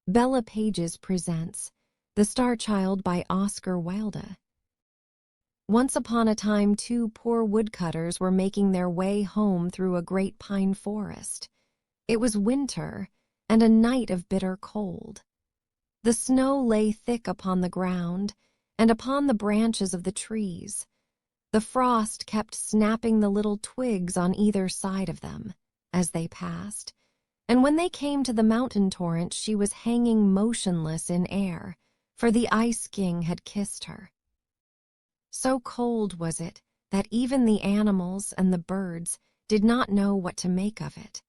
Bella Pages presents The Star Child by Oscar Wilde. Once upon a time, two poor woodcutters were making their way home through a great pine forest. It was winter, and a night of bitter cold. The snow lay thick upon the ground, and upon the branches of the trees. The frost kept snapping the little twigs on either side of them as they passed, and when they came to the mountain torrent, she was hanging motionless in air, for the Ice King had kissed her. So cold was it that even the animals and the birds did not know what to make of it.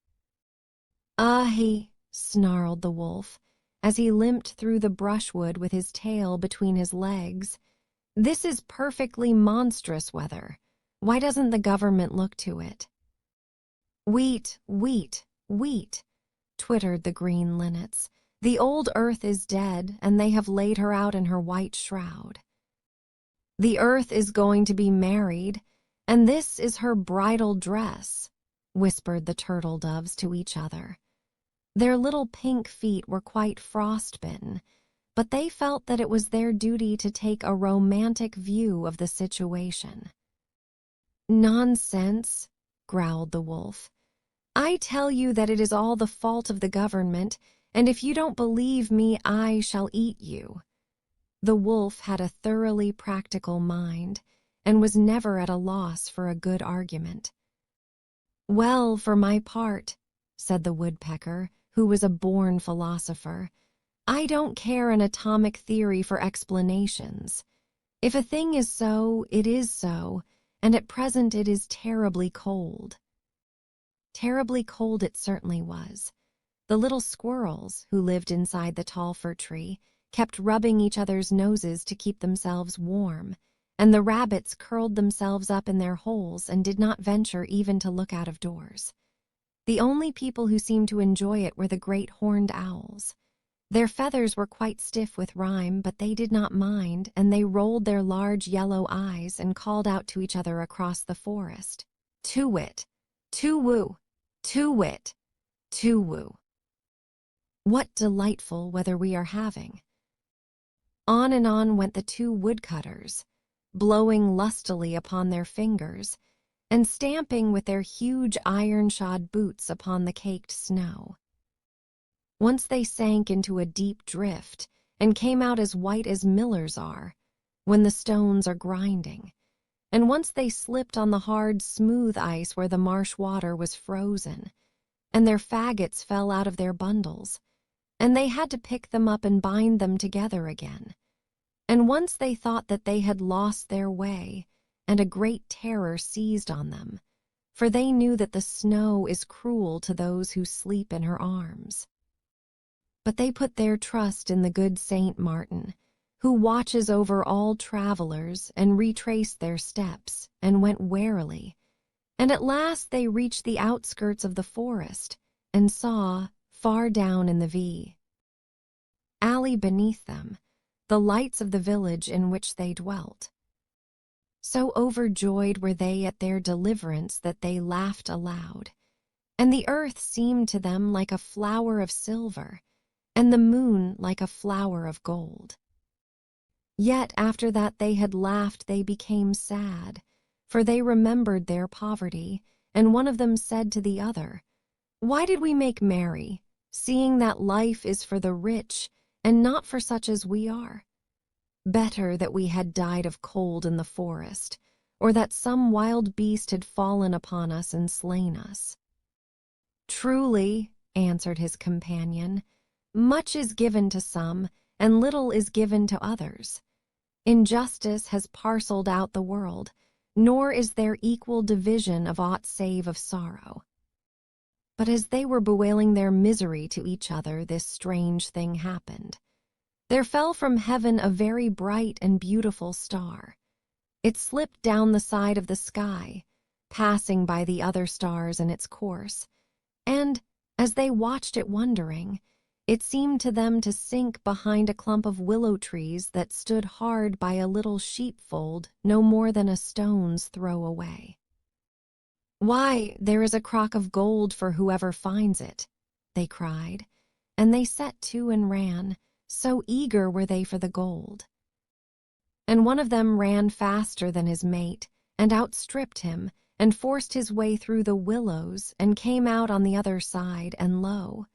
"Ahi," snarled the wolf, as he limped through the brushwood with his tail between his legs. "This is perfectly monstrous weather. Why doesn't the government look to it?" "Wheat, wheat, wheat," twittered the green linnets. "The old earth is dead, and they have laid her out in her white shroud. The earth is going to be married, and this is her bridal dress," whispered the turtle doves to each other. Their little pink feet were quite frostbitten, but they felt that it was their duty to take a romantic view of the situation. "Nonsense," growled the wolf. "I tell you that it is all the fault of the government, and if you don't believe me, I shall eat you." The wolf had a thoroughly practical mind, and was never at a loss for a good argument. "Well, for my part," said the woodpecker, who was a born philosopher, "I don't care an atomic theory for explanations. If a thing is so, it is so, and at present it is terribly cold." Terribly cold it certainly was. The little squirrels, who lived inside the tall fir tree, kept rubbing each other's noses to keep themselves warm, and the rabbits curled themselves up in their holes and did not venture even to look out of doors. The only people who seemed to enjoy it were the great horned owls. Their feathers were quite stiff with rime, but they did not mind, and they rolled their large yellow eyes and called out to each other across the forest, "Too-wit, too-woo, too-wit, too-woo." What delightful weather we are having. On and on went the two woodcutters, blowing lustily upon their fingers, and stamping with their huge iron-shod boots upon the caked snow. Once they sank into a deep drift, and came out as white as millers are, when the stones are grinding, and once they slipped on the hard, smooth ice where the marsh water was frozen, and their faggots fell out of their bundles, and they had to pick them up and bind them together again. And once they thought that they had lost their way, and a great terror seized on them, for they knew that the snow is cruel to those who sleep in her arms. But they put their trust in the good Saint Martin, who watches over all travelers, and retraced their steps, and went warily, and at last they reached the outskirts of the forest, and saw, far down in the alley beneath them, the lights of the village in which they dwelt. So overjoyed were they at their deliverance that they laughed aloud, and the earth seemed to them like a flower of silver, and the moon like a flower of gold. Yet after that they had laughed they became sad, for they remembered their poverty, and one of them said to the other, "Why did we make merry, seeing that life is for the rich, and not for such as we are? Better that we had died of cold in the forest, or that some wild beast had fallen upon us and slain us." "Truly," answered his companion, "much is given to some, and little is given to others. Injustice has parceled out the world, nor is there equal division of aught save of sorrow." But as they were bewailing their misery to each other, this strange thing happened. There fell from heaven a very bright and beautiful star. It slipped down the side of the sky, passing by the other stars in its course, and, as they watched it wondering, it seemed to them to sink behind a clump of willow trees that stood hard by a little sheepfold no more than a stone's throw away. "Why, there is a crock of gold for whoever finds it," they cried, and they set to and ran, so eager were they for the gold. And one of them ran faster than his mate, and outstripped him, and forced his way through the willows, and came out on the other side, and lo,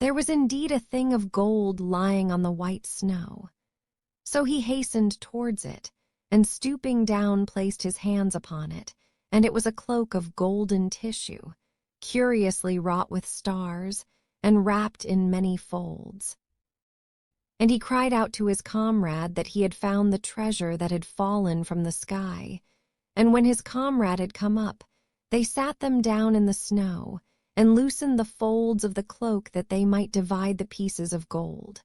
there was indeed a thing of gold lying on the white snow. So he hastened towards it, and stooping down placed his hands upon it, and it was a cloak of golden tissue, curiously wrought with stars, and wrapped in many folds. And he cried out to his comrade that he had found the treasure that had fallen from the sky. And when his comrade had come up, they sat them down in the snow, and loosened the folds of the cloak that they might divide the pieces of gold.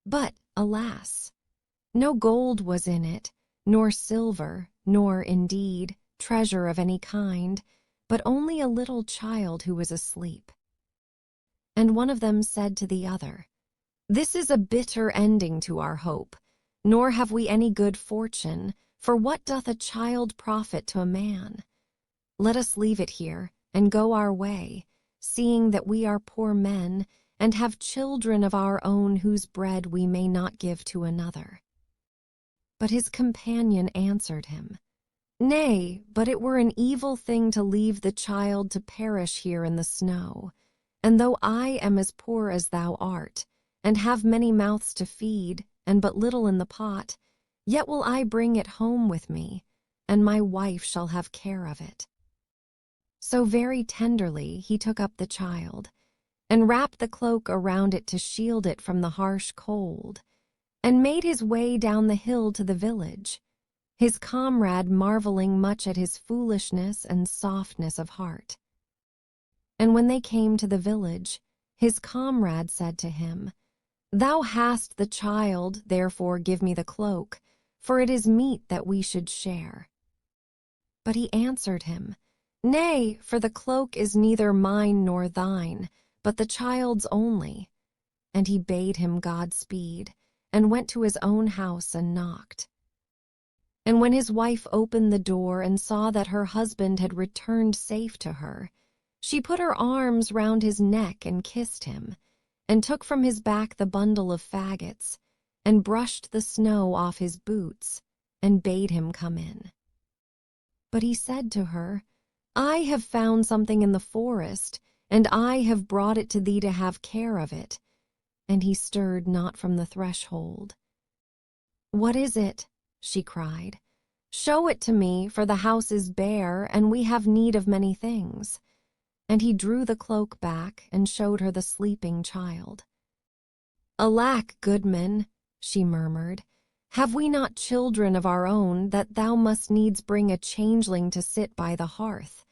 But, alas, no gold was in it, nor silver, nor, indeed, treasure of any kind, but only a little child who was asleep. And one of them said to the other, "This is a bitter ending to our hope, nor have we any good fortune, for what doth a child profit to a man? Let us leave it here, and go our way, seeing that we are poor men, and have children of our own whose bread we may not give to another." But his companion answered him, "Nay, but it were an evil thing to leave the child to perish here in the snow. And though I am as poor as thou art, and have many mouths to feed, and but little in the pot, yet will I bring it home with me, and my wife shall have care of it." So very tenderly he took up the child, and wrapped the cloak around it to shield it from the harsh cold, and made his way down the hill to the village, his comrade marveling much at his foolishness and softness of heart. And when they came to the village, his comrade said to him, "Thou hast the child, therefore give me the cloak, for it is meet that we should share." But he answered him, "Nay, for the cloak is neither mine nor thine, but the child's only." And he bade him Godspeed, and went to his own house and knocked. And when his wife opened the door and saw that her husband had returned safe to her, she put her arms round his neck and kissed him, and took from his back the bundle of faggots, and brushed the snow off his boots, and bade him come in. But he said to her, "I have found something in the forest, and I have brought it to thee to have care of it." And he stirred not from the threshold. "What is it?" she cried. "Show it to me, for the house is bare, and we have need of many things." And he drew the cloak back and showed her the sleeping child. "Alack, goodman," she murmured, "have we not children of our own, that thou must needs bring a changeling to sit by the hearth?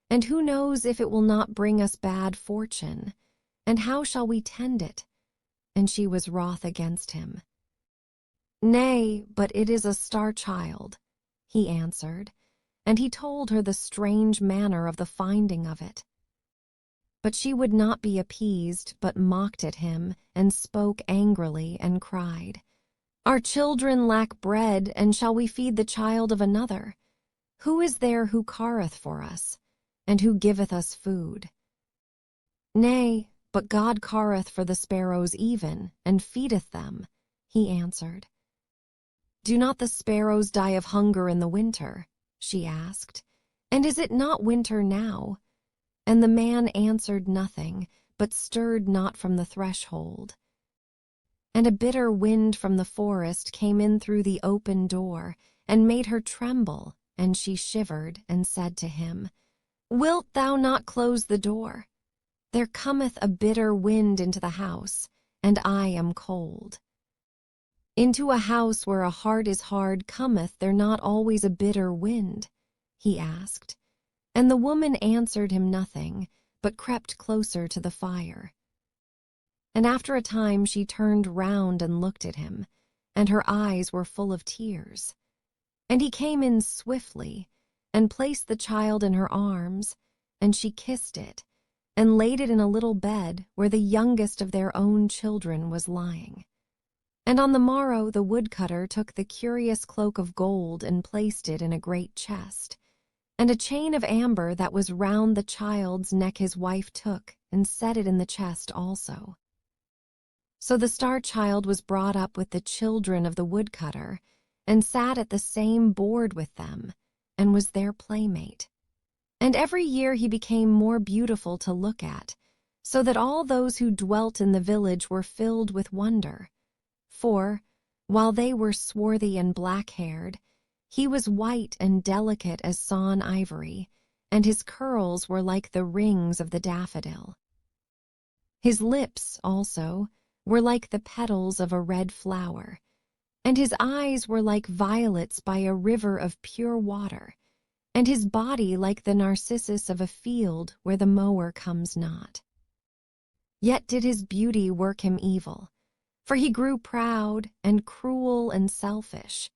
And who knows if it will not bring us bad fortune? And how shall we tend it?" And she was wroth against him. "Nay, but it is a star child," he answered, and he told her the strange manner of the finding of it. But she would not be appeased, but mocked at him, and spoke angrily, and cried, "Our children lack bread, and shall we feed the child of another? Who is there who careth for us, and who giveth us food? Nay, but God careth for the sparrows even, and feedeth them," he answered. "Do not the sparrows die of hunger in the winter?" she asked. "And is it not winter now?" And the man answered nothing, but stirred not from the threshold. And a bitter wind from the forest came in through the open door, and made her tremble, and she shivered, and said to him, "Wilt thou not close the door? There cometh a bitter wind into the house, and I am cold." "Into a house where a heart is hard cometh there not always a bitter wind?" he asked. And the woman answered him nothing, but crept closer to the fire. And after a time she turned round and looked at him, and her eyes were full of tears. And he came in swiftly, and placed the child in her arms, and she kissed it, and laid it in a little bed where the youngest of their own children was lying. And on the morrow the woodcutter took the curious cloak of gold and placed it in a great chest. And a chain of amber that was round the child's neck his wife took and set it in the chest also. So the Star-Child was brought up with the children of the woodcutter, and sat at the same board with them, and was their playmate. And every year he became more beautiful to look at, so that all those who dwelt in the village were filled with wonder. For, while they were swarthy and black-haired, he was white and delicate as sawn ivory, and his curls were like the rings of the daffodil. His lips, also, were like the petals of a red flower, and his eyes were like violets by a river of pure water, and his body like the narcissus of a field where the mower comes not. Yet did his beauty work him evil, for he grew proud and cruel and selfish.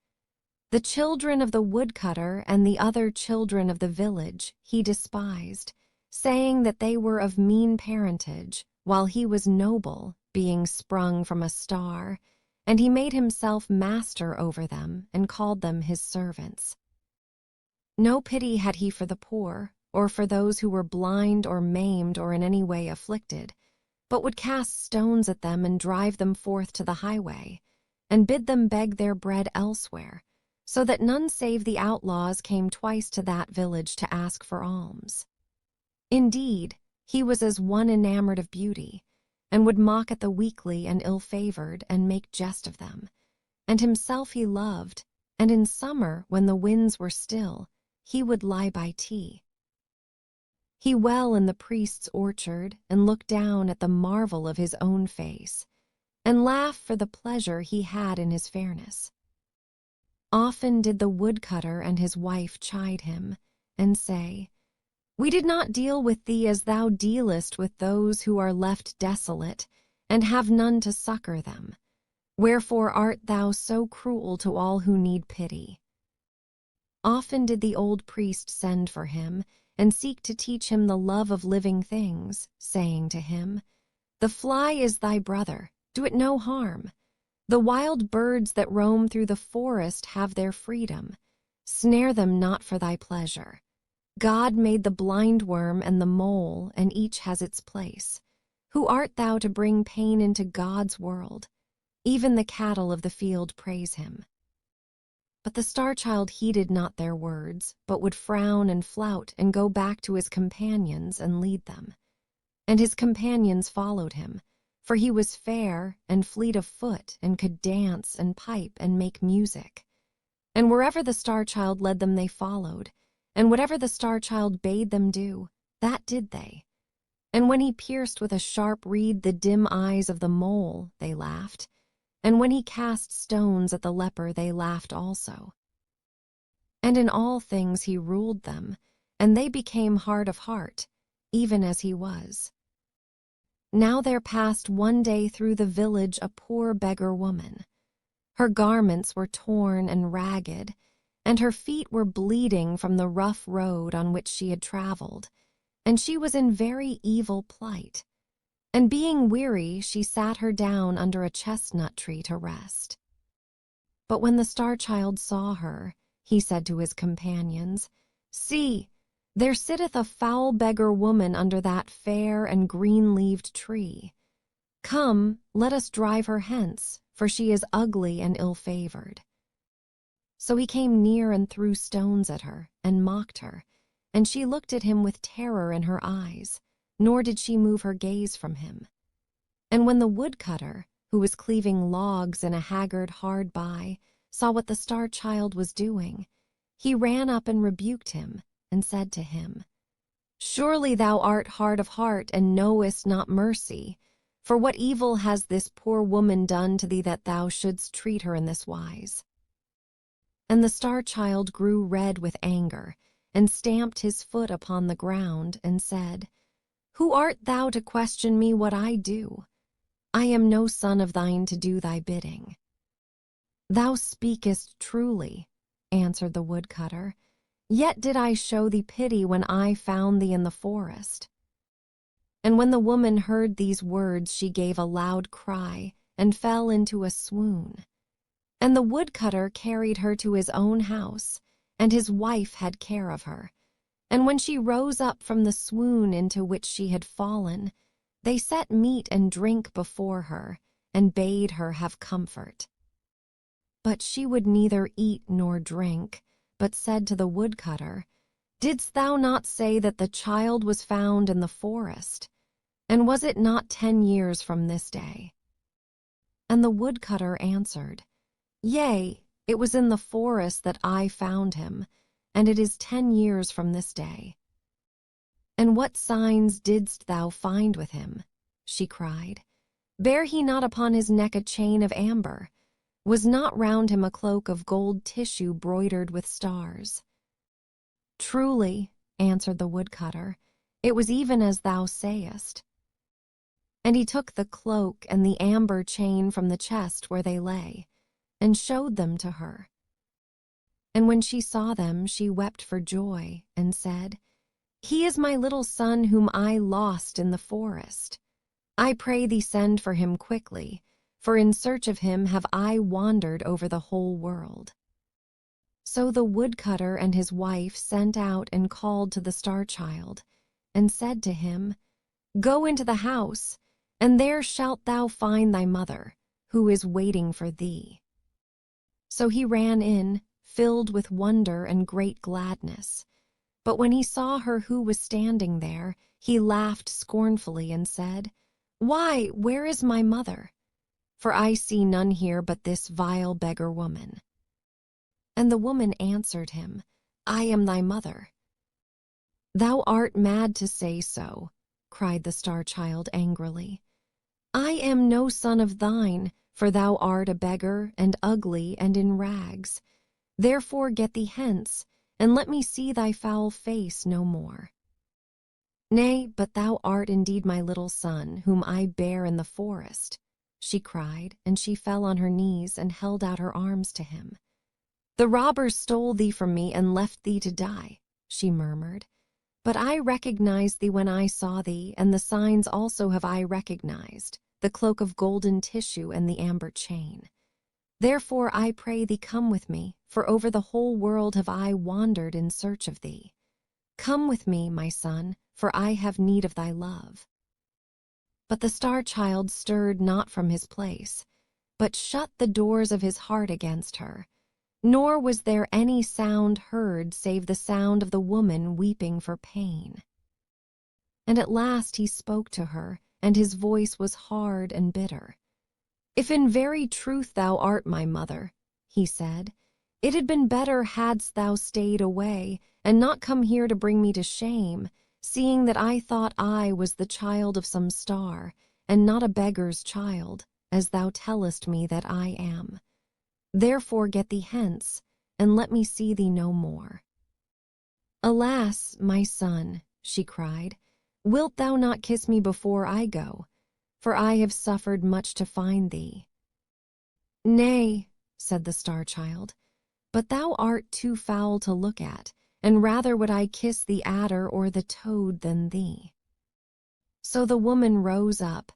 The children of the woodcutter and the other children of the village he despised, saying that they were of mean parentage, while he was noble, being sprung from a star, and he made himself master over them and called them his servants. No pity had he for the poor, or for those who were blind or maimed or in any way afflicted, but would cast stones at them and drive them forth to the highway, and bid them beg their bread elsewhere, so that none save the outlaws came twice to that village to ask for alms. Indeed, he was as one enamored of beauty, and would mock at the weakly and ill-favored and make jest of them. And himself he loved, and in summer, when the winds were still, he would lie by tea. He well in the priest's orchard, and look down at the marvel of his own face, and laugh for the pleasure he had in his fairness. Often did the woodcutter and his wife chide him, and say, "We did not deal with thee as thou dealest with those who are left desolate, and have none to succor them. Wherefore art thou so cruel to all who need pity?" Often did the old priest send for him, and seek to teach him the love of living things, saying to him, "The fly is thy brother, do it no harm. The wild birds that roam through the forest have their freedom. Snare them not for thy pleasure. God made the blind worm and the mole, and each has its place. Who art thou to bring pain into God's world? Even the cattle of the field praise him." But the Star-Child heeded not their words, but would frown and flout and go back to his companions and lead them. And his companions followed him, for he was fair and fleet of foot and could dance and pipe and make music. And wherever the Star-Child led them they followed, and whatever the Star-Child bade them do, that did they. And when he pierced with a sharp reed the dim eyes of the mole, they laughed, and when he cast stones at the leper they laughed also. And in all things he ruled them, and they became hard of heart, even as he was. Now there passed one day through the village a poor beggar woman. Her garments were torn and ragged, and her feet were bleeding from the rough road on which she had traveled, and she was in very evil plight. And being weary, she sat her down under a chestnut tree to rest. But when the Star-Child saw her, he said to his companions, "See, there sitteth a foul beggar woman under that fair and green-leaved tree. Come, let us drive her hence, for she is ugly and ill-favored." So he came near and threw stones at her, and mocked her, and she looked at him with terror in her eyes, nor did she move her gaze from him. And when the woodcutter, who was cleaving logs in a haggard hard by, saw what the Star-Child was doing, he ran up and rebuked him, and said to him, "Surely thou art hard of heart, and knowest not mercy. For what evil has this poor woman done to thee that thou shouldst treat her in this wise?" And the Star-Child grew red with anger, and stamped his foot upon the ground, and said, "Who art thou to question me what I do? I am no son of thine to do thy bidding." "Thou speakest truly," answered the woodcutter. "Yet did I show thee pity when I found thee in the forest." And when the woman heard these words, she gave a loud cry, and fell into a swoon. And the woodcutter carried her to his own house, and his wife had care of her. And when she rose up from the swoon into which she had fallen, they set meat and drink before her, and bade her have comfort. But she would neither eat nor drink, but said to the woodcutter, "Didst thou not say that the child was found in the forest? And was it not 10 years from this day?" And the woodcutter answered, "Yea, it was in the forest that I found him, and it is 10 years from this day." "And what signs didst thou find with him?" she cried. "Bare he not upon his neck a chain of amber? Was not round him a cloak of gold tissue broidered with stars?" "Truly," answered the woodcutter, "it was even as thou sayest." And he took the cloak and the amber chain from the chest where they lay, and showed them to her. And when she saw them, she wept for joy, and said, "He is my little son whom I lost in the forest. I pray thee send for him quickly, for in search of him have I wandered over the whole world." So the woodcutter and his wife sent out and called to the Star-Child, and said to him, "Go into the house, and there shalt thou find thy mother, who is waiting for thee." So he ran in, filled with wonder and great gladness. But when he saw her who was standing there, he laughed scornfully and said, "Why, where is my mother? For I see none here but this vile beggar woman." And the woman answered him, "I am thy mother." "Thou art mad to say so," cried the Star-Child angrily. "I am no son of thine, for thou art a beggar and ugly and in rags. Therefore get thee hence, and let me see thy foul face no more." "Nay, but thou art indeed my little son, whom I bare in the forest," she cried, and she fell on her knees and held out her arms to him. "The robbers stole thee from me and left thee to die," she murmured. "But I recognized thee when I saw thee, and the signs also have I recognized, the cloak of golden tissue and the amber chain. Therefore I pray thee come with me, for over the whole world have I wandered in search of thee. Come with me, my son, for I have need of thy love." But the Star-Child stirred not from his place, but shut the doors of his heart against her, nor was there any sound heard save the sound of the woman weeping for pain. And at last he spoke to her, and his voice was hard and bitter. "If in very truth thou art my mother," he said, "it had been better hadst thou stayed away, and not come here to bring me to shame, seeing that I thought I was the child of some star, and not a beggar's child, as thou tellest me that I am. Therefore get thee hence, and let me see thee no more." "Alas, my son," she cried, "wilt thou not kiss me before I go? For I have suffered much to find thee." "Nay," said the Star-Child, "but thou art too foul to look at, and rather would I kiss the adder or the toad than thee." So the woman rose up,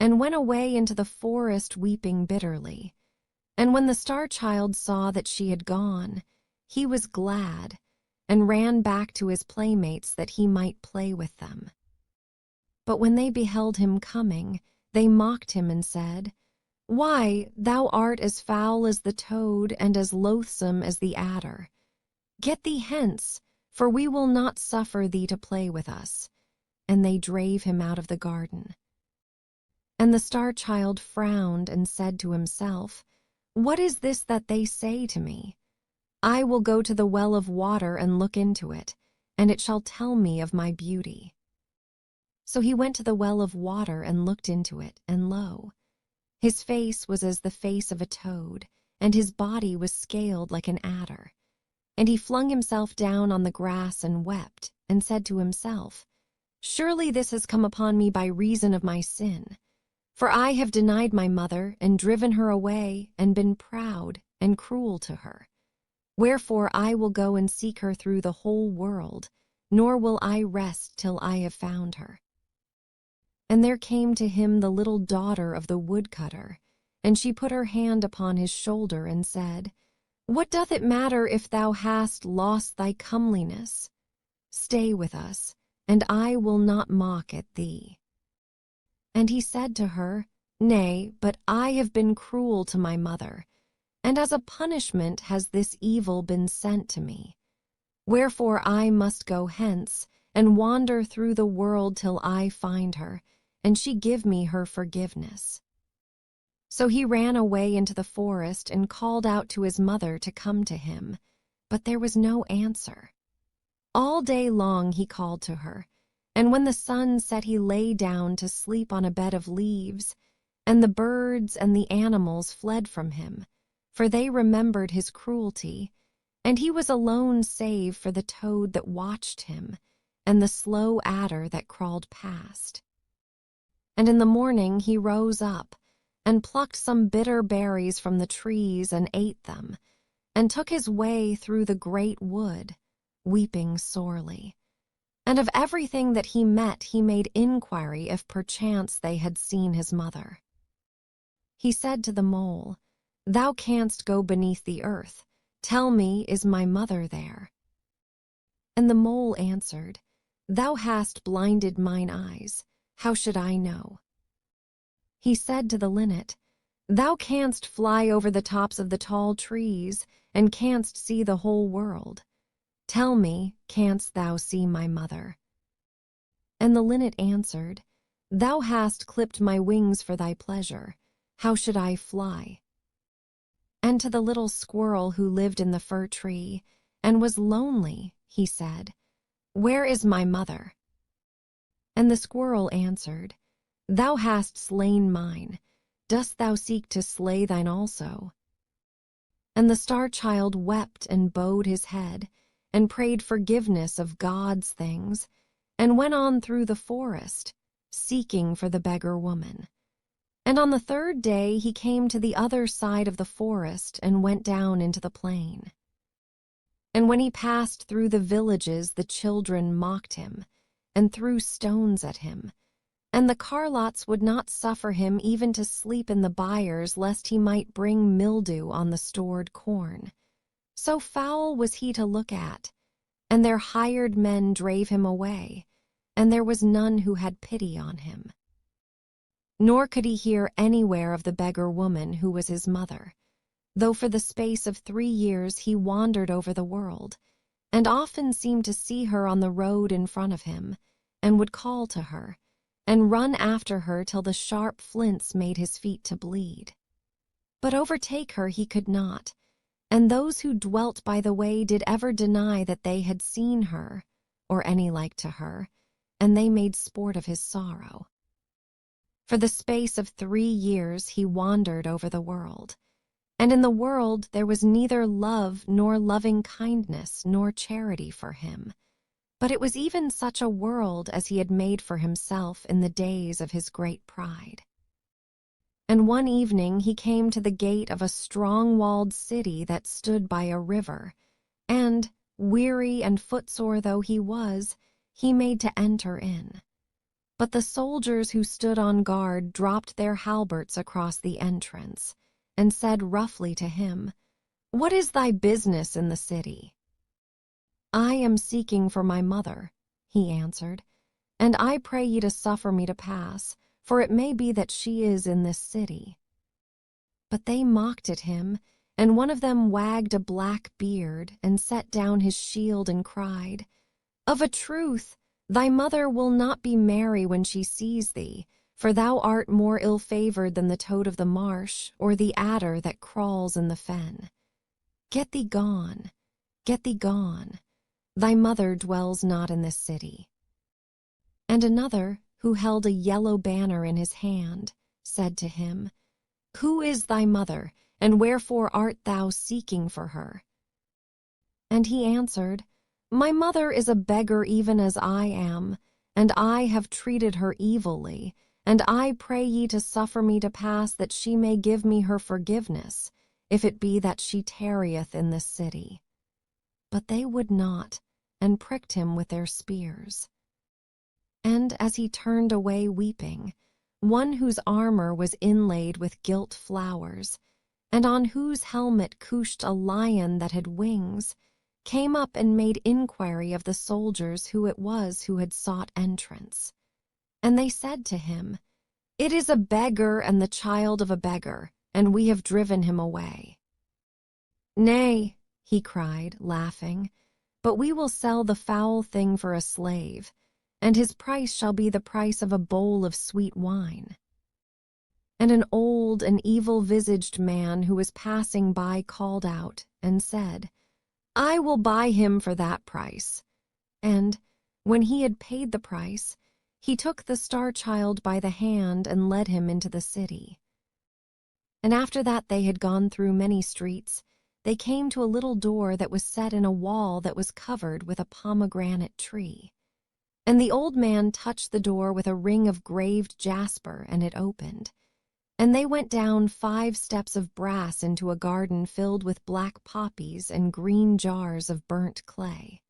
and went away into the forest weeping bitterly. And when the Star-Child saw that she had gone, he was glad, and ran back to his playmates that he might play with them. But when they beheld him coming, they mocked him and said, "Why, thou art as foul as the toad and as loathsome as the adder. Get thee hence, for we will not suffer thee to play with us." And they drave him out of the garden. And the Star-Child frowned and said to himself, "What is this that they say to me? I will go to the well of water and look into it, and it shall tell me of my beauty." So he went to the well of water and looked into it, and lo, his face was as the face of a toad, and his body was scaled like an adder. And he flung himself down on the grass and wept, and said to himself, "Surely this has come upon me by reason of my sin. For I have denied my mother, and driven her away, and been proud and cruel to her. Wherefore I will go and seek her through the whole world, nor will I rest till I have found her." And there came to him the little daughter of the woodcutter, and she put her hand upon his shoulder and said, "What doth it matter if thou hast lost thy comeliness? Stay with us, and I will not mock at thee." And he said to her, Nay, but I have been cruel to my mother, and as a punishment has this evil been sent to me. Wherefore I must go hence, and wander through the world till I find her, and she give me her forgiveness." So he ran away into the forest and called out to his mother to come to him, but there was no answer. All day long he called to her, and when the sun set he lay down to sleep on a bed of leaves, and the birds and the animals fled from him, for they remembered his cruelty, and he was alone save for the toad that watched him, and the slow adder that crawled past. And in the morning he rose up, and plucked some bitter berries from the trees and ate them, and took his way through the great wood, weeping sorely. And of everything that he met he made inquiry if perchance they had seen his mother. He said to the mole, "Thou canst go beneath the earth. Tell me, is my mother there?" And the mole answered, "Thou hast blinded mine eyes. How should I know?" He said to the linnet, "Thou canst fly over the tops of the tall trees, and canst see the whole world. Tell me, canst thou see my mother?" And the linnet answered, "Thou hast clipped my wings for thy pleasure. How should I fly?" And to the little squirrel who lived in the fir tree, and was lonely, he said, "Where is my mother?" And the squirrel answered, "Thou hast slain mine. Dost thou seek to slay thine also?" And the star-child wept and bowed his head, and prayed forgiveness of God's things, and went on through the forest, seeking for the beggar woman. And on the third day he came to the other side of the forest and went down into the plain. And when he passed through the villages, the children mocked him, and threw stones at him, and the carlots would not suffer him even to sleep in the byres, lest he might bring mildew on the stored corn. So foul was he to look at, and their hired men drave him away, and there was none who had pity on him. Nor could he hear anywhere of the beggar woman who was his mother, though for the space of 3 years he wandered over the world, and often seemed to see her on the road in front of him, and would call to her, and run after her till the sharp flints made his feet to bleed. But overtake her he could not, and those who dwelt by the way did ever deny that they had seen her, or any like to her, and they made sport of his sorrow. For the space of 3 years he wandered over the world, and in the world there was neither love nor loving kindness nor charity for him, but it was even such a world as he had made for himself in the days of his great pride. And one evening he came to the gate of a strong-walled city that stood by a river, and, weary and footsore though he was, he made to enter in. But the soldiers who stood on guard dropped their halberts across the entrance, and said roughly to him, "What is thy business in the city?" "I am seeking for my mother," he answered, "and I pray ye to suffer me to pass, for it may be that she is in this city." But they mocked at him, and one of them wagged a black beard, and set down his shield and cried, "Of a truth, thy mother will not be merry when she sees thee, for thou art more ill-favored than the toad of the marsh, or the adder that crawls in the fen. Get thee gone, get thee gone. Thy mother dwells not in this city." And another, who held a yellow banner in his hand, said to him, "Who is thy mother, and wherefore art thou seeking for her?" And he answered, "My mother is a beggar even as I am, and I have treated her evilly, and I pray ye to suffer me to pass that she may give me her forgiveness, if it be that she tarrieth in this city." But they would not, and pricked him with their spears. And as he turned away weeping, one whose armor was inlaid with gilt flowers, and on whose helmet couched a lion that had wings, came up and made inquiry of the soldiers who it was who had sought entrance. And they said to him, "It is a beggar and the child of a beggar, and we have driven him away." "Nay," he cried, laughing, "but we will sell the foul thing for a slave, and his price shall be the price of a bowl of sweet wine." And an old and evil-visaged man who was passing by called out and said, "I will buy him for that price." And, when he had paid the price, he took the star-child by the hand and led him into the city. And after that they had gone through many streets, they came to a little door that was set in a wall that was covered with a pomegranate tree. And the old man touched the door with a ring of graved jasper, and it opened. And they went down 5 steps of brass into a garden filled with black poppies and green jars of burnt clay.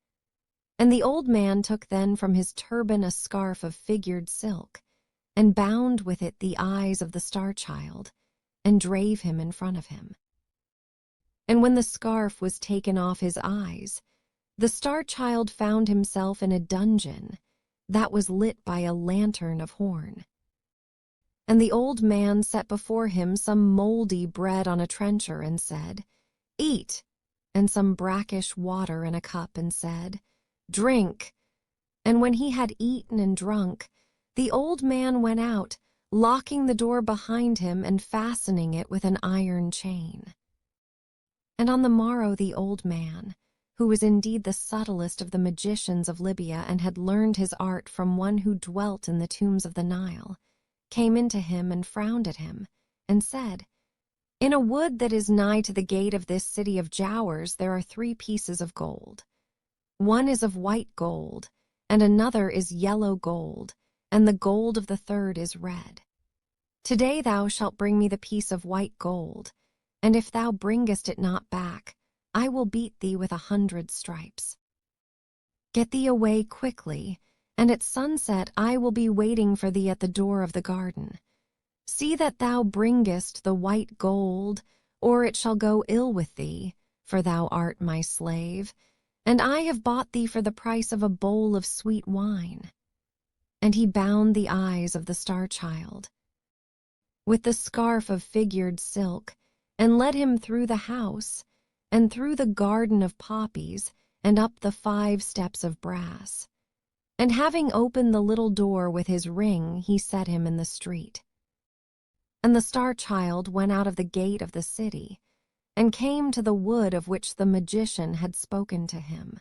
And the old man took then from his turban a scarf of figured silk, and bound with it the eyes of the star-child, and drave him in front of him. And when the scarf was taken off his eyes, the star-child found himself in a dungeon that was lit by a lantern of horn. And the old man set before him some mouldy bread on a trencher, and said, "Eat," and some brackish water in a cup, and said, "Drink." And when he had eaten and drunk, the old man went out, locking the door behind him and fastening it with an iron chain. And on the morrow the old man, who was indeed the subtlest of the magicians of Libya and had learned his art from one who dwelt in the tombs of the Nile, came into him and frowned at him, and said, "In a wood that is nigh to the gate of this city of Jowers there are 3 pieces of gold. One is of white gold, and another is yellow gold, and the gold of the third is red. Today thou shalt bring me the piece of white gold, and if thou bringest it not back, I will beat thee with 100 stripes. Get thee away quickly, and at sunset I will be waiting for thee at the door of the garden. See that thou bringest the white gold, or it shall go ill with thee, for thou art my slave, and I have bought thee for the price of a bowl of sweet wine." And he bound the eyes of the star-child with the scarf of figured silk, and led him through the house, and through the garden of poppies, and up the 5 steps of brass. And having opened the little door with his ring, he set him in the street. And the star-child went out of the gate of the city, and came to the wood of which the magician had spoken to him.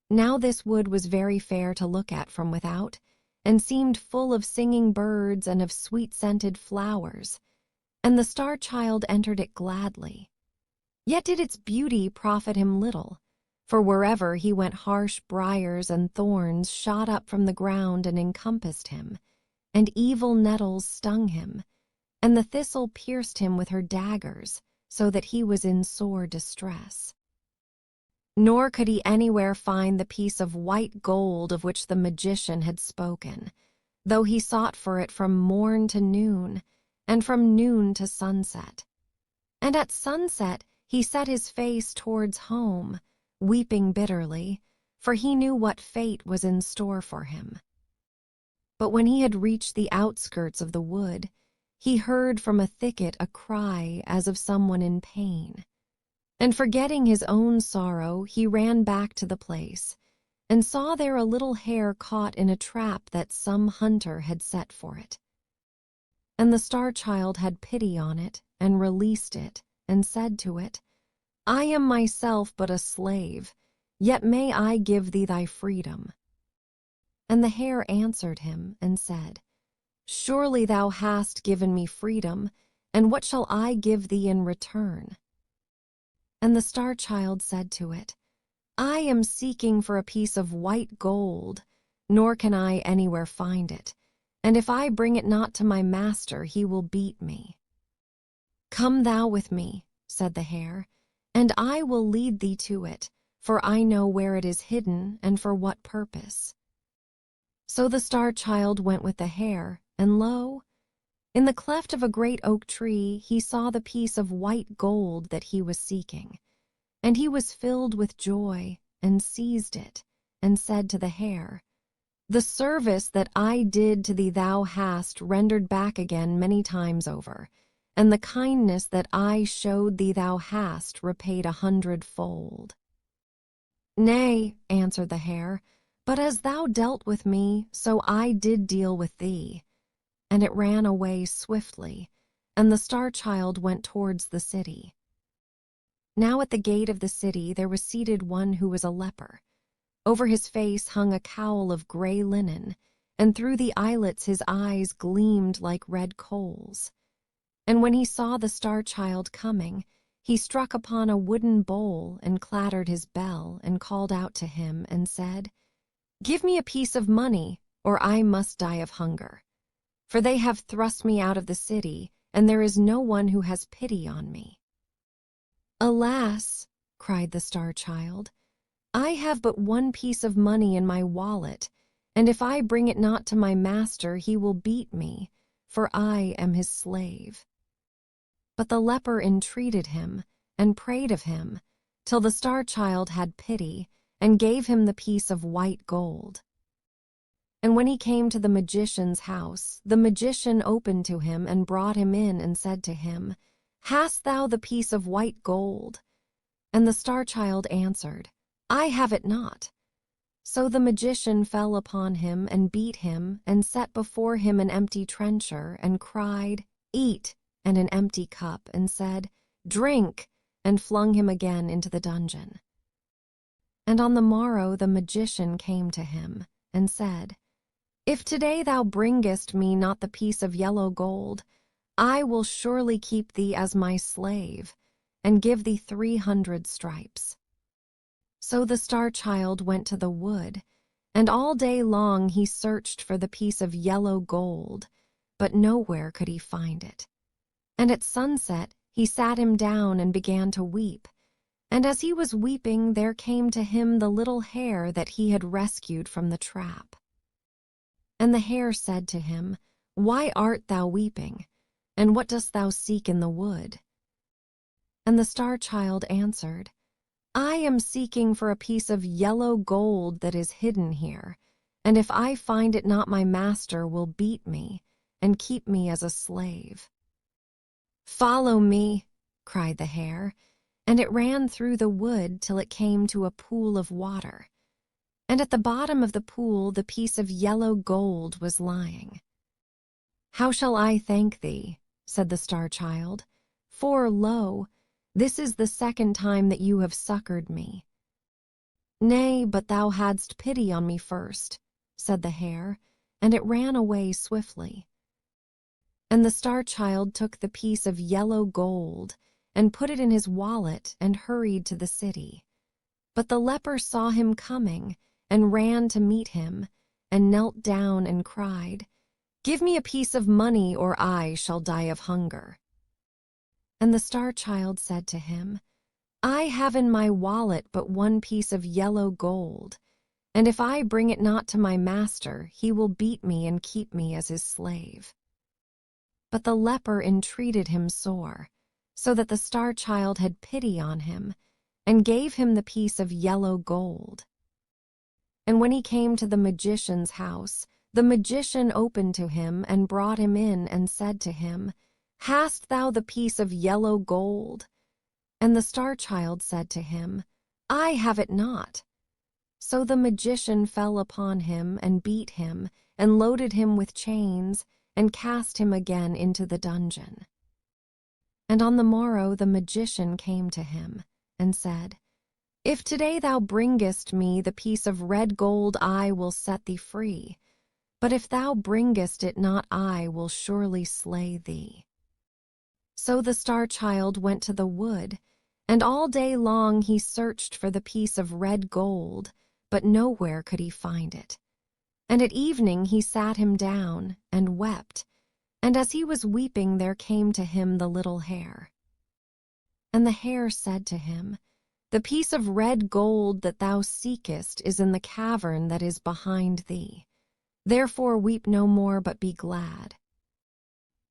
Now this wood was very fair to look at from without, and seemed full of singing birds and of sweet-scented flowers, and the star-child entered it gladly. Yet did its beauty profit him little, for wherever he went harsh briars and thorns shot up from the ground and encompassed him, and evil nettles stung him, and the thistle pierced him with her daggers, so that he was in sore distress. Nor could he anywhere find the piece of white gold of which the magician had spoken, though he sought for it from morn to noon, and from noon to sunset. And at sunset he set his face towards home, weeping bitterly, for he knew what fate was in store for him. But when he had reached the outskirts of the wood, he heard from a thicket a cry as of someone in pain. And forgetting his own sorrow, he ran back to the place, and saw there a little hare caught in a trap that some hunter had set for it. And the star-child had pity on it, and released it, and said to it, "I am myself but a slave, yet may I give thee thy freedom." And the hare answered him, and said, "Surely thou hast given me freedom, and what shall I give thee in return?" And the star-child said to it, "I am seeking for a piece of white gold, nor can I anywhere find it, and if I bring it not to my master, he will beat me." "Come thou with me," said the hare, "and I will lead thee to it, for I know where it is hidden and for what purpose." So the star-child went with the hare, and lo, in the cleft of a great oak tree he saw the piece of white gold that he was seeking. And he was filled with joy, and seized it, and said to the hare, The service that I did to thee thou hast rendered back again many times over, and the kindness that I showed thee thou hast repaid 100-fold. Nay, answered the hare, but as thou dealt with me, so I did deal with thee. And it ran away swiftly, and the Star-Child went towards the city. Now at the gate of the city there was seated one who was a leper. Over his face hung a cowl of gray linen, and through the eyelets his eyes gleamed like red coals. And when he saw the Star-Child coming, he struck upon a wooden bowl and clattered his bell and called out to him and said, "Give me a piece of money, or I must die of hunger. For they have thrust me out of the city, and there is no one who has pity on me." "Alas," cried the Star-Child, "I have but one piece of money in my wallet, and if I bring it not to my master, he will beat me, for I am his slave." But the leper entreated him and prayed of him, till the Star-Child had pity and gave him the piece of white gold. And when he came to the magician's house, the magician opened to him and brought him in and said to him, "Hast thou the piece of white gold?" And the Star-Child answered, "I have it not." So the magician fell upon him and beat him and set before him an empty trencher and cried, "Eat," and an empty cup, and said, "Drink," and flung him again into the dungeon. And on the morrow the magician came to him and said, "If today thou bringest me not the piece of yellow gold, I will surely keep thee as my slave, and give thee 300 stripes. So the Star-Child went to the wood, and all day long he searched for the piece of yellow gold, but nowhere could he find it. And at sunset he sat him down and began to weep, and as he was weeping there came to him the little hare that he had rescued from the trap. And the hare said to him, "Why art thou weeping? And what dost thou seek in the wood?" And the Star-Child answered, "I am seeking for a piece of yellow gold that is hidden here, and if I find it not, my master will beat me and keep me as a slave." "Follow me," cried the hare, and it ran through the wood till it came to a pool of water. And at the bottom of the pool the piece of yellow gold was lying. "How shall I thank thee?" said the Star-Child, "for, lo, this is the second time that you have succored me." "Nay, but thou hadst pity on me first," said the hare, and it ran away swiftly. And the Star-Child took the piece of yellow gold and put it in his wallet and hurried to the city. But the leper saw him coming and ran to meet him and knelt down and cried, "Give me a piece of money, or I shall die of hunger." And the Star-Child said to him, "I have in my wallet but one piece of yellow gold, and if I bring it not to my master, he will beat me and keep me as his slave." But the leper entreated him sore, so that the Star-Child had pity on him, and gave him the piece of yellow gold. And when he came to the magician's house, the magician opened to him and brought him in and said to him, "Hast thou the piece of yellow gold?" And the Star-Child said to him, "I have it not." So the magician fell upon him and beat him and loaded him with chains and cast him again into the dungeon. And on the morrow the magician came to him and said, "If today thou bringest me the piece of red gold, I will set thee free. But if thou bringest it not, I will surely slay thee." So the Star-Child went to the wood, and all day long he searched for the piece of red gold, but nowhere could he find it. And at evening he sat him down and wept, and as he was weeping there came to him the little hare. And the hare said to him, "The piece of red gold that thou seekest is in the cavern that is behind thee. Therefore weep no more, but be glad."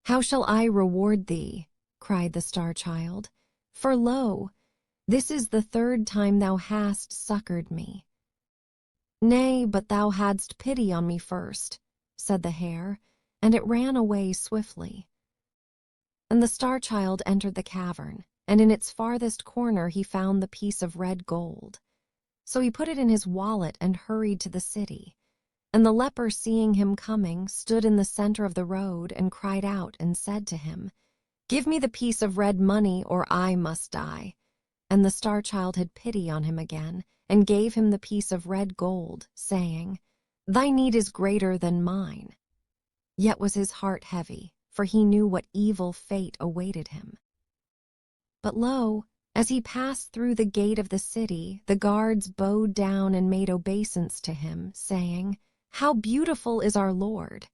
"How shall I reward thee?" cried the Star-Child. "For lo, this is the third time thou hast succored me." "Nay, but thou hadst pity on me first," said the hare, and it ran away swiftly. And the Star-Child entered the cavern, and in its farthest corner he found the piece of red gold. So he put it in his wallet and hurried to the city. And the leper, seeing him coming, stood in the center of the road and cried out and said to him, "Give me the piece of red money, or I must die." And the Star-Child had pity on him again, and gave him the piece of red gold, saying, "Thy need is greater than mine." Yet was his heart heavy, for he knew what evil fate awaited him. But lo, as he passed through the gate of the city, the guards bowed down and made obeisance to him, saying, "How beautiful is our Lord!"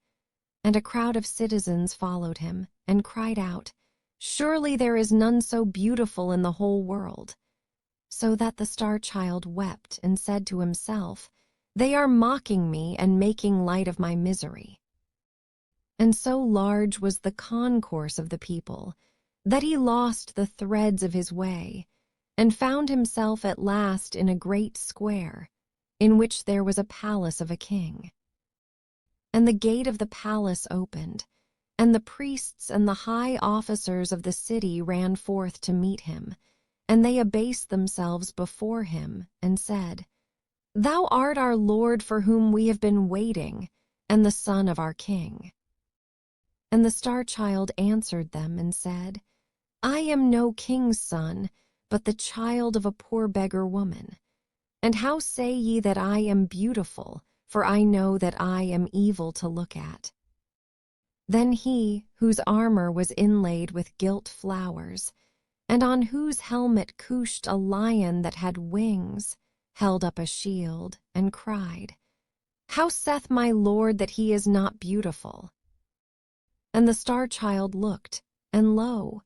And a crowd of citizens followed him, and cried out, "Surely there is none so beautiful in the whole world." So that the Star-Child wept and said to himself, "They are mocking me and making light of my misery." And so large was the concourse of the people that he lost the threads of his way, and found himself at last in a great square, in which there was a palace of a king. And the gate of the palace opened, and the priests and the high officers of the city ran forth to meet him, and they abased themselves before him, and said, "Thou art our Lord for whom we have been waiting, and the son of our king." And the Star-Child answered them and said, "I am no king's son, but the child of a poor beggar woman. And how say ye that I am beautiful, for I know that I am evil to look at?" Then he, whose armor was inlaid with gilt flowers, and on whose helmet couched a lion that had wings, held up a shield, and cried, "How saith my Lord that he is not beautiful?" And the Star-Child looked, and lo,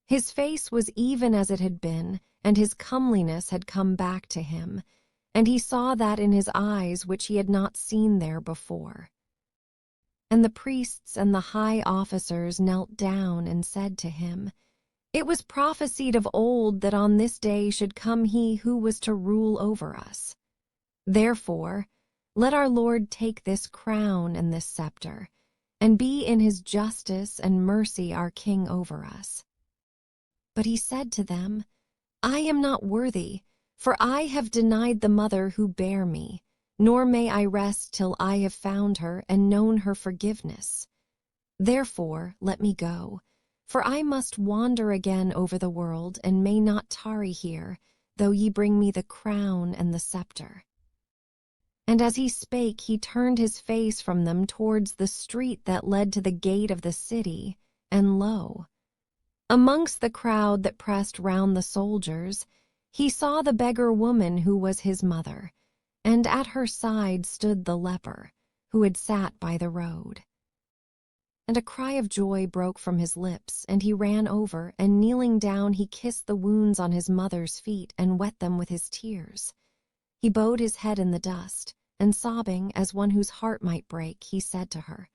his face was even as it had been, and his comeliness had come back to him, and he saw that in his eyes which he had not seen there before. And the priests and the high officers knelt down and said to him, "It was prophesied of old that on this day should come he who was to rule over us. Therefore, let our Lord take this crown and this scepter, and be in his justice and mercy our king over us." But he said to them, "I am not worthy, for I have denied the mother who bare me, nor may I rest till I have found her and known her forgiveness. Therefore let me go, for I must wander again over the world, and may not tarry here, though ye bring me the crown and the scepter." And as he spake, he turned his face from them towards the street that led to the gate of the city, and lo, amongst the crowd that pressed round the soldiers, he saw the beggar woman who was his mother, and at her side stood the leper, who had sat by the road. And a cry of joy broke from his lips, and he ran over, and kneeling down he kissed the wounds on his mother's feet, and wet them with his tears. He bowed his head in the dust, and sobbing as one whose heart might break, he said to her,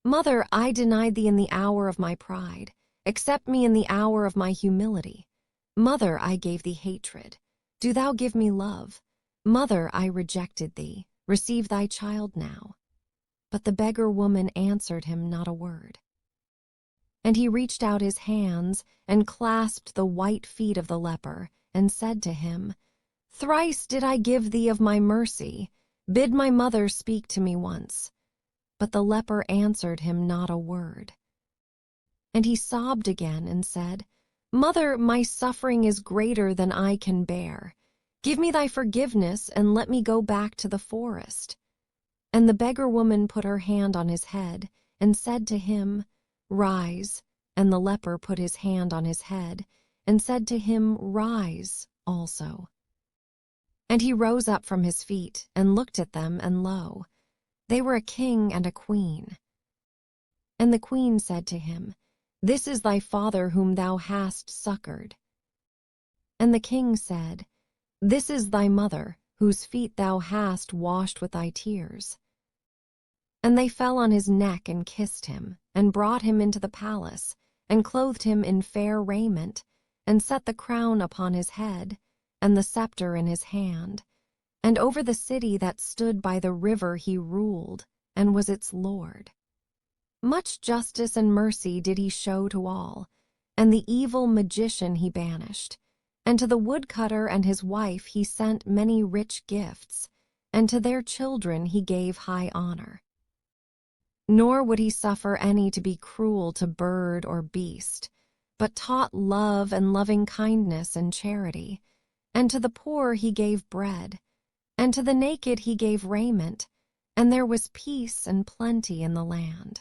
"Mother, I denied thee in the hour of my pride. Accept me in the hour of my humility. Mother, I gave thee hatred. Do thou give me love. Mother, I rejected thee. Receive thy child now." But the beggar woman answered him not a word. And he reached out his hands and clasped the white feet of the leper, and said to him, "Thrice did I give thee of my mercy. Bid my mother speak to me once." But the leper answered him not a word. And he sobbed again and said, "Mother, my suffering is greater than I can bear. Give me thy forgiveness, and let me go back to the forest." And the beggar woman put her hand on his head, and said to him, "Rise." And the leper put his hand on his head, and said to him, "Rise also." And he rose up from his feet, and looked at them, and lo, they were a king and a queen. And the queen said to him, "This is thy father whom thou hast succored." And the king said, "This is thy mother, whose feet thou hast washed with thy tears." And they fell on his neck and kissed him, and brought him into the palace, and clothed him in fair raiment, and set the crown upon his head, and the scepter in his hand. and over the city that stood by the river he ruled, and was its lord. Much justice and mercy did he show to all, and the evil magician he banished. And to the woodcutter and his wife he sent many rich gifts, and to their children he gave high honor. Nor would he suffer any to be cruel to bird or beast, but taught love and loving kindness and charity. And to the poor he gave bread, and to the naked he gave raiment, and there was peace and plenty in the land.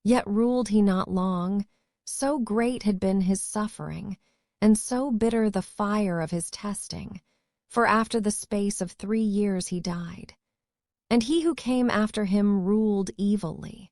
Yet ruled he not long, so great had been his suffering, and so bitter the fire of his testing, for after the space of 3 years he died. And he who came after him ruled evilly,